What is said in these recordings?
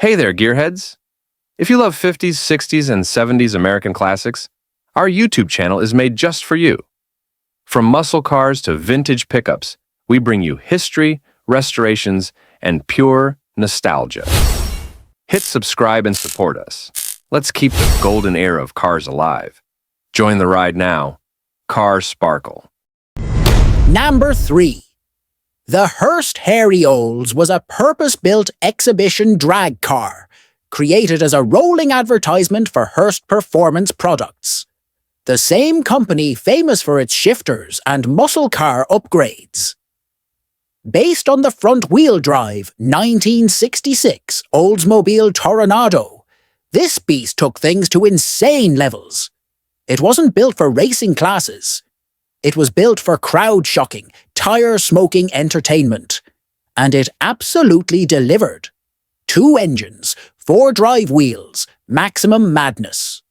Hey there, gearheads! If you love 50s, 60s, and 70s American classics, our YouTube channel is made just for you. From muscle cars to vintage pickups, we bring you history, restorations, and pure nostalgia. Hit subscribe and support us. Let's keep the golden era of cars alive. Join the ride now. Cars Sparkle. Number 3. The Hearst Hairy Olds was a purpose-built exhibition drag car, created as a rolling advertisement for Hearst Performance products. The same company famous for its shifters and muscle car upgrades. Based on the front-wheel drive 1966 Oldsmobile Toronado, this beast took things to insane levels. It wasn't built for racing classes. It was built for crowd-shocking, tire-smoking entertainment. And it absolutely delivered. 2 engines, 4 drive wheels, maximum madness.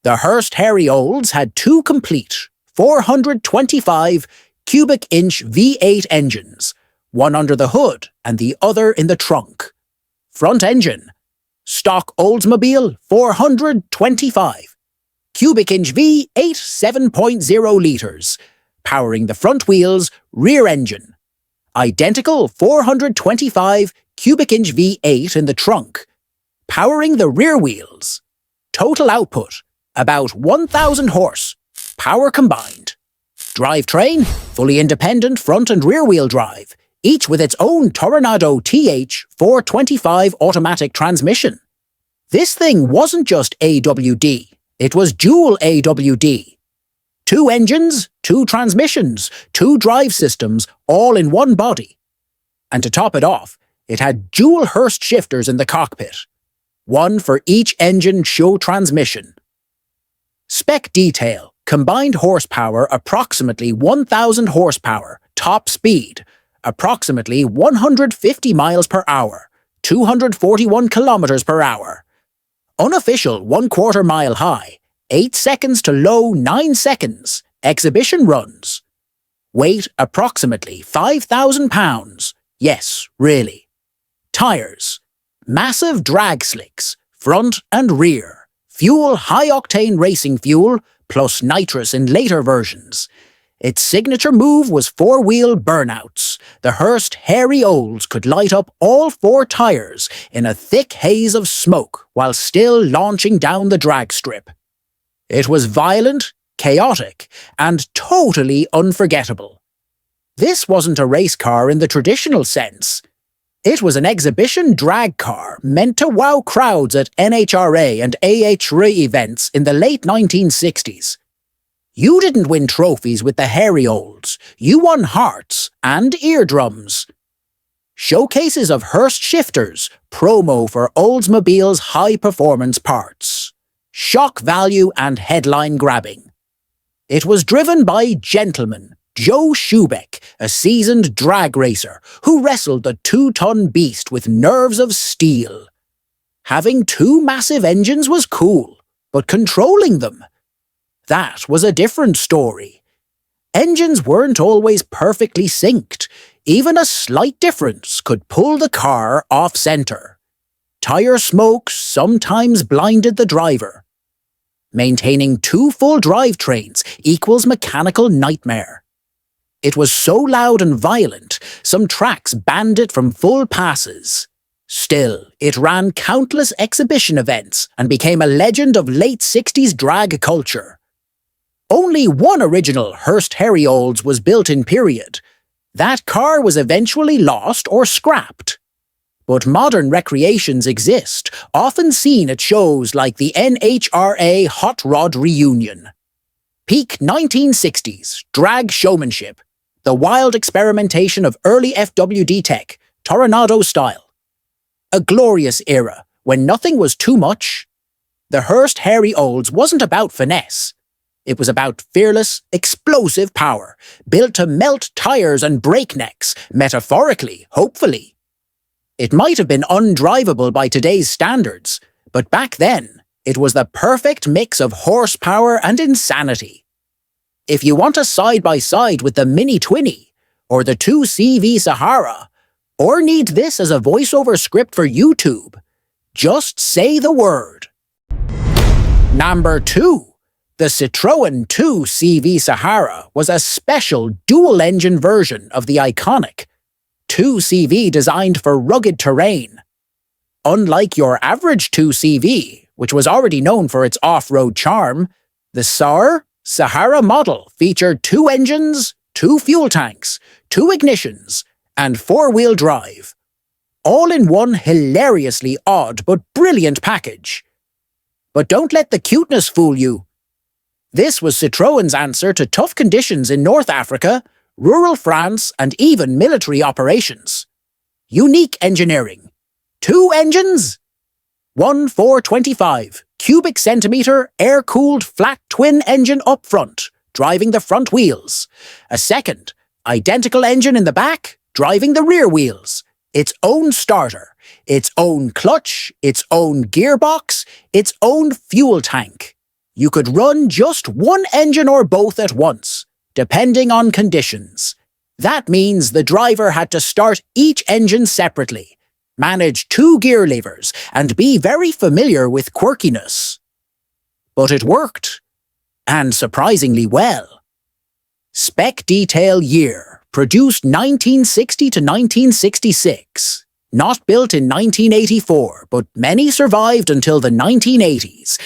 The Hearst Hairy Olds had 2 complete, 425 cubic inch V8 engines, one under the hood and the other in the trunk. Front engine, stock Oldsmobile 425. Cubic inch V8 7.0 litres, powering the front wheels, rear engine. Identical 425 cubic inch V8 in the trunk, powering the rear wheels. Total output, about 1,000 horse, power combined. Drivetrain, fully independent front and rear wheel drive, each with its own Toronado TH 425 automatic transmission. This thing wasn't just AWD. It was dual AWD. 2 engines, 2 transmissions, 2 drive systems, all in one body. And to top it off, it had dual Hearst shifters in the cockpit. One for each engine show transmission. Spec detail, combined horsepower approximately 1,000 horsepower, top speed, approximately 150 miles per hour, 241 kilometers per hour. Unofficial 1/4 mile high, 8 seconds to low 9 seconds, exhibition runs. Weight approximately 5,000 pounds. Yes, really. Tires. Massive drag slicks, front and rear. Fuel high-octane racing fuel, plus nitrous in later versions. Its signature move was 4-wheel burnouts. The Hearst Hairy Olds could light up all 4 tires in a thick haze of smoke while still launching down the drag strip. It was violent, chaotic, and totally unforgettable. This wasn't a race car in the traditional sense. It was an exhibition drag car meant to wow crowds at NHRA and AHRA events in the late 1960s. You didn't win trophies with the Hairy Olds. You won hearts and eardrums. Showcases of Hearst shifters, promo for Oldsmobile's high-performance parts. Shock value and headline grabbing. It was driven by gentleman Joe Schubeck, a seasoned drag racer who wrestled the 2-ton beast with nerves of steel. Having 2 massive engines was cool, but controlling them, that was a different story. Engines weren't always perfectly synced. Even a slight difference could pull the car off-center. Tire smoke sometimes blinded the driver. Maintaining 2 full drivetrains equals mechanical nightmare. It was so loud and violent, some tracks banned it from full passes. Still, it ran countless exhibition events and became a legend of late 60s drag culture. Only one original Hearst Hairy Olds was built in period. That car was eventually lost or scrapped. But modern recreations exist, often seen at shows like the NHRA Hot Rod Reunion. Peak 1960s, drag showmanship. The wild experimentation of early FWD tech, Toronado style. A glorious era, when nothing was too much. The Hearst Hairy Olds wasn't about finesse. It was about fearless, explosive power, built to melt tires and breaknecks, metaphorically, hopefully. It might have been undrivable by today's standards, but back then, it was the perfect mix of horsepower and insanity. If you want a side-by-side with the Mini Twinny, or the 2CV Sahara, or need this as a voiceover script for YouTube, Just say the word. Number 2. The Citroën 2 CV Sahara was a special dual-engine version of the iconic 2 CV designed for rugged terrain. Unlike your average 2 CV, which was already known for its off-road charm, the Sahara model featured 2 engines, 2 fuel tanks, 2 ignitions, and 4-wheel drive, all in one hilariously odd but brilliant package. But don't let the cuteness fool you. This was Citroën's answer to tough conditions in North Africa, rural France, and even military operations. Unique engineering. 2 engines? One 425 cubic centimetre air-cooled flat twin engine up front, driving the front wheels. A second, identical engine in the back, driving the rear wheels. Its own starter, its own clutch, its own gearbox, its own fuel tank. You could run just one engine or both at once, depending on conditions. That means the driver had to start each engine separately, manage 2 gear levers, and be very familiar with quirkiness. But it worked, and surprisingly well. Spec detail year, produced 1960 to 1966. Not built in 1984, but many survived until the 1980s.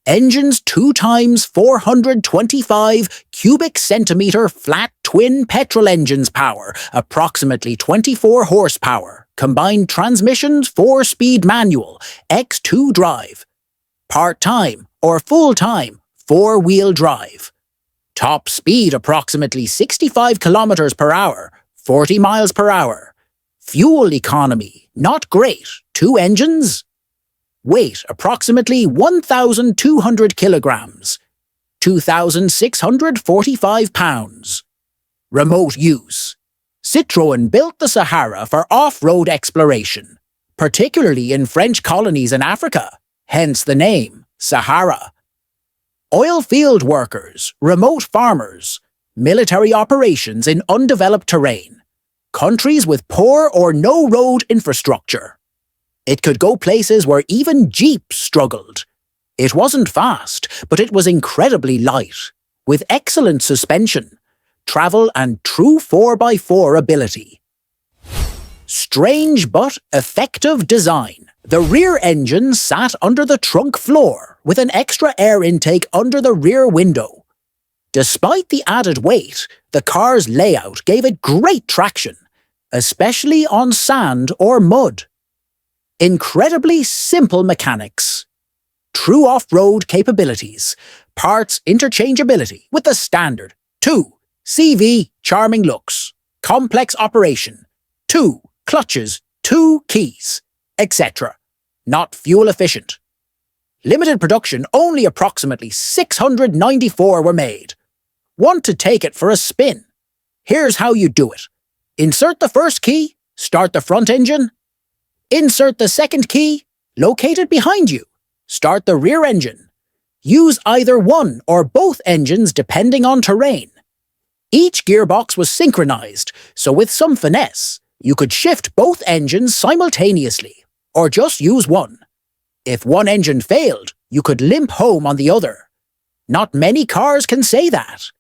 Engines 2 times 425 cubic centimetre flat twin petrol engines power, approximately 24 horsepower. Combined transmissions 4-speed manual, X2 drive. Part-time or full-time 4-wheel drive. Top speed approximately 65 kilometers per hour, 40 miles per hour. Fuel economy, not great. 2 engines. Weight approximately 1,200 kilograms, 2,645 pounds. Remote use. Citroën built the Sahara for off-road exploration, particularly in French colonies in Africa, hence the name, Sahara. Oil field workers, remote farmers, military operations in undeveloped terrain, countries with poor or no road infrastructure. It could go places where even jeeps struggled. It wasn't fast, but it was incredibly light, with excellent suspension, travel and true 4x4 ability. Strange but effective design. The rear engine sat under the trunk floor, with an extra air intake under the rear window. Despite the added weight, the car's layout gave it great traction, especially on sand or mud. Incredibly simple mechanics. True off-road capabilities. Parts interchangeability with the standard. 2. CV charming looks. Complex operation. 2. Clutches. 2 keys. Etc. Not fuel efficient. Limited production, only approximately 694 were made. Want to take it for a spin? Here's how you do it. Insert the first key, start the front engine. Insert the second key, located behind you. Start the rear engine. Use either one or both engines depending on terrain. Each gearbox was synchronized, so with some finesse, you could shift both engines simultaneously, or just use one. If one engine failed, you could limp home on the other. Not many cars can say that.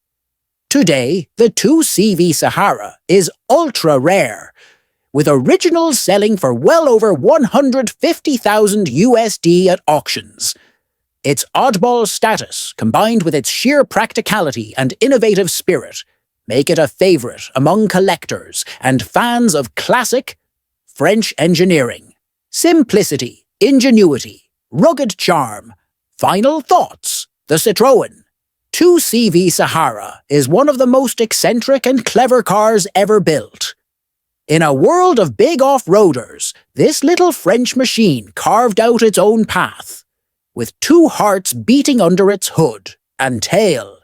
Today, the 2 CV Sahara is ultra rare, with originals selling for well over $150,000 USD at auctions. Its oddball status, combined with its sheer practicality and innovative spirit, make it a favorite among collectors and fans of classic French engineering. Simplicity, ingenuity, rugged charm. Final thoughts. The Citroën 2 CV Sahara is one of the most eccentric and clever cars ever built. In a world of big off-roaders, this little French machine carved out its own path, with 2 hearts beating under its hood and tail.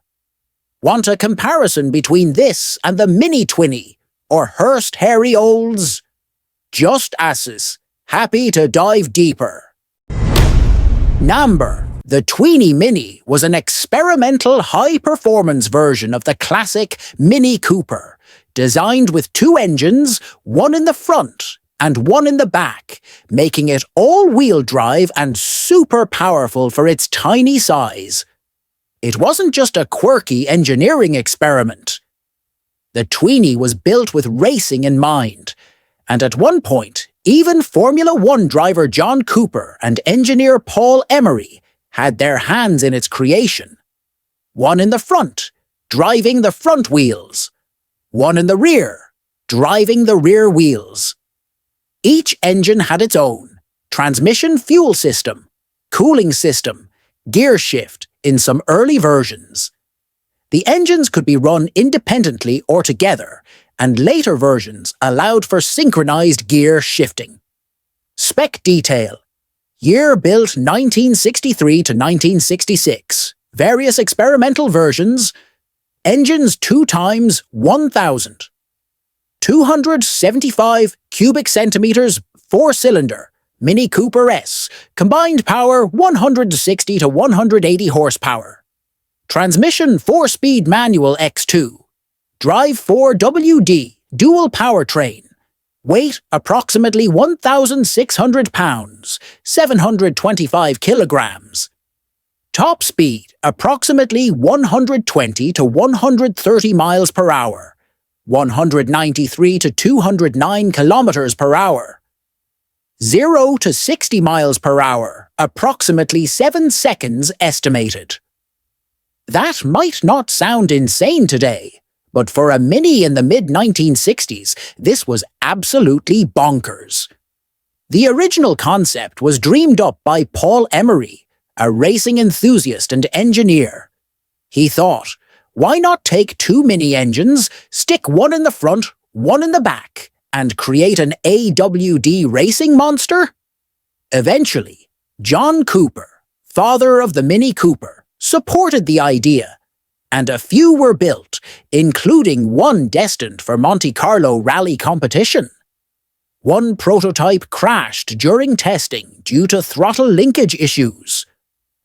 Want a comparison between this and the Mini Twinny, or Hurst Hairy Olds? Just asses, happy to dive deeper. Number. The Tweeny Mini was an experimental high-performance version of the classic Mini Cooper, designed with 2 engines, one in the front and one in the back, making it all-wheel drive and super powerful for its tiny size. It wasn't just a quirky engineering experiment. The Tweenie was built with racing in mind, and at one point, even Formula One driver John Cooper and engineer Paul Emery had their hands in its creation. One in the front, driving the front wheels. One in the rear, driving the rear wheels. Each engine had its own transmission fuel system, cooling system, gear shift in some early versions. The engines could be run independently or together, and later versions allowed for synchronized gear shifting. Spec detail. Year built 1963 to 1966. Various experimental versions. Engines 2 times 1,000. 275 cubic centimeters, 4-cylinder, Mini Cooper S, combined power 160 to 180 horsepower. Transmission 4-speed manual X2. Drive 4WD, dual powertrain. Weight approximately 1,600 pounds, 725 kilograms. Top speed approximately 120 to 130 miles per hour. 193 to 209 kilometers per hour. 0 to 60 miles per hour, approximately 7 seconds estimated. That might not sound insane today, but for a Mini in the mid-1960s, this was absolutely bonkers. The original concept was dreamed up by Paul Emery, a racing enthusiast and engineer. He thought, why not take 2 Mini engines, stick one in the front, one in the back, and create an AWD racing monster? Eventually, John Cooper, father of the Mini Cooper, supported the idea, and a few were built, including one destined for Monte Carlo rally competition. One prototype crashed during testing due to throttle linkage issues.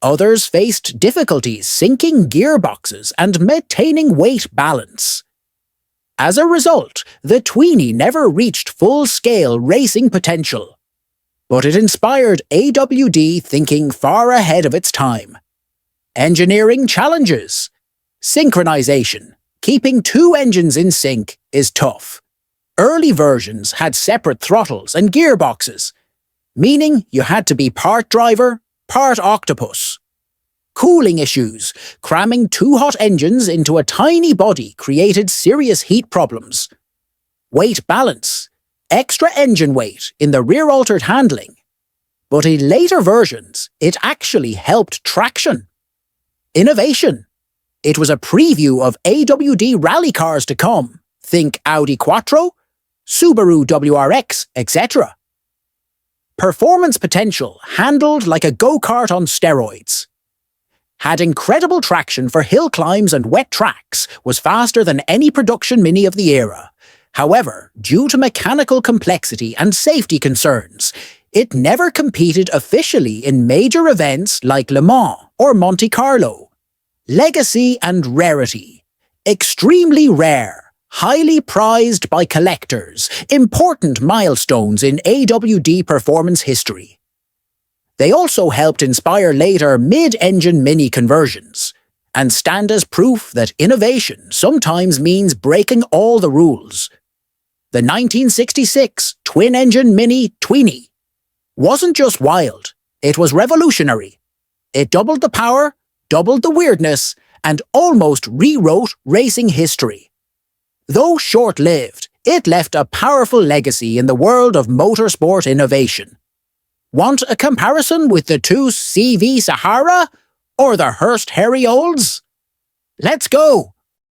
Others faced difficulties syncing gearboxes and maintaining weight balance. As a result, the Tweenie never reached full-scale racing potential. But it inspired AWD thinking far ahead of its time. Engineering challenges. Synchronization. Keeping 2 engines in sync is tough. Early versions had separate throttles and gearboxes, meaning you had to be part driver, part octopus. Cooling issues. Cramming 2 hot engines into a tiny body created serious heat problems. Weight balance. Extra engine weight in the rear-altered handling. But in later versions, it actually helped traction. Innovation. It was a preview of AWD rally cars to come. Think Audi Quattro, Subaru WRX, etc. Performance potential handled like a go-kart on steroids. Had incredible traction for hill climbs and wet tracks, was faster than any production Mini of the era. However, due to mechanical complexity and safety concerns, it never competed officially in major events like Le Mans or Monte Carlo. Legacy and rarity. Extremely rare, highly prized by collectors, important milestones in AWD performance history. They also helped inspire later mid-engine Mini conversions, and stand as proof that innovation sometimes means breaking all the rules. The 1966 twin-engine Mini Tweenie wasn't just wild, it was revolutionary. It doubled the power, doubled the weirdness, and almost rewrote racing history. Though short-lived, it left a powerful legacy in the world of motorsport innovation. Want a comparison with the 2 CV Sahara or the Hearst Harry Olds? Let's go!